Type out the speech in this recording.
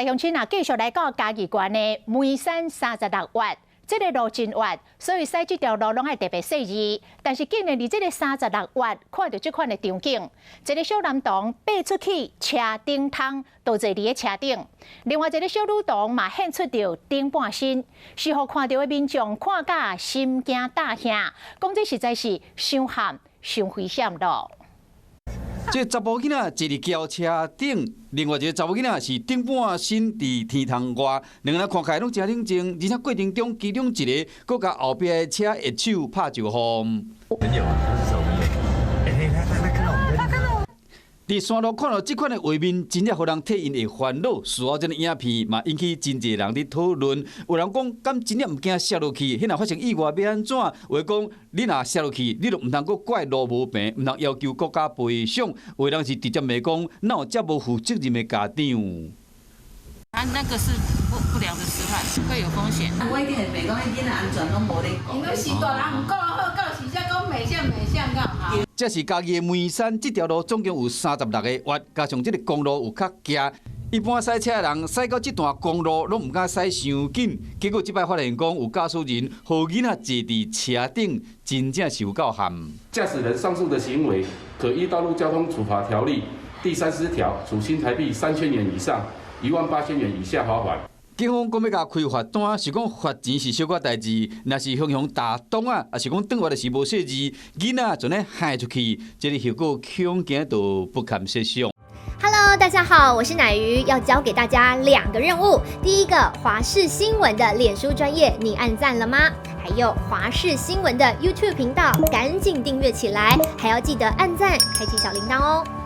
大乡亲啊，继续来到嘉义县的梅山36wat这个路真弯，所以驶这条路拢爱特别细致。但是竟然伫这个36wat看到这款的场景，一个小男童爬出去车顶窗，倒坐伫个车顶；另外一个小女童嘛现出着顶半身，事后看到的民众看甲心惊胆吓，讲这实在是伤悍、伤危险咯。 这查甫囡仔坐伫轿车顶，另外一个查某囡仔是顶半身伫天窗外，两个人看起来拢真冷静，而且过程中其中一个佮后边的车一手拍就风。朋友啊，他是小朋友。他看到我们在。他看到我。伫山路看到这款的画面，真正互人替因会烦恼。事后这个影片嘛引起真侪人伫讨论。有人讲，敢真正毋惊摔落去？迄若发生意外要安怎？话讲，你若摔落去，你就毋通佮怪路无平，毋通要求国家赔偿。有人是直接骂讲，哪有遮无负责任的家长？那个是不良的示范，会有风险。我一定会袂讲，伊囡仔安全拢无咧讲。因为是大人毋讲好，到时才讲美向到好。这是嘉义的梅山，这条路总共有36个弯，加上这个公路有较狭，一般驶车的人驶到这段公路拢唔敢驶伤紧。结果这摆发现讲有驾驶人和囡仔坐伫车顶，真正是有够悍。驾驶人上述的行为，可依《道路交通处罚条例》第30条，处新台币3000元以上18000元以下罚款。 警方讲要甲开罚单，是讲罚钱是小可代志，若是向打洞啊，也是讲转话就是无细致，囡仔全咧害出去，这个后果恐惊都不堪设想。Hello， 大家好，我是乃瑜，要教给大家2个任务。第一个，华视新闻的脸书专页，你按赞了吗？还有华视新闻的 YouTube 频道，赶紧订阅起来，还要记得按赞，开启小铃铛哦。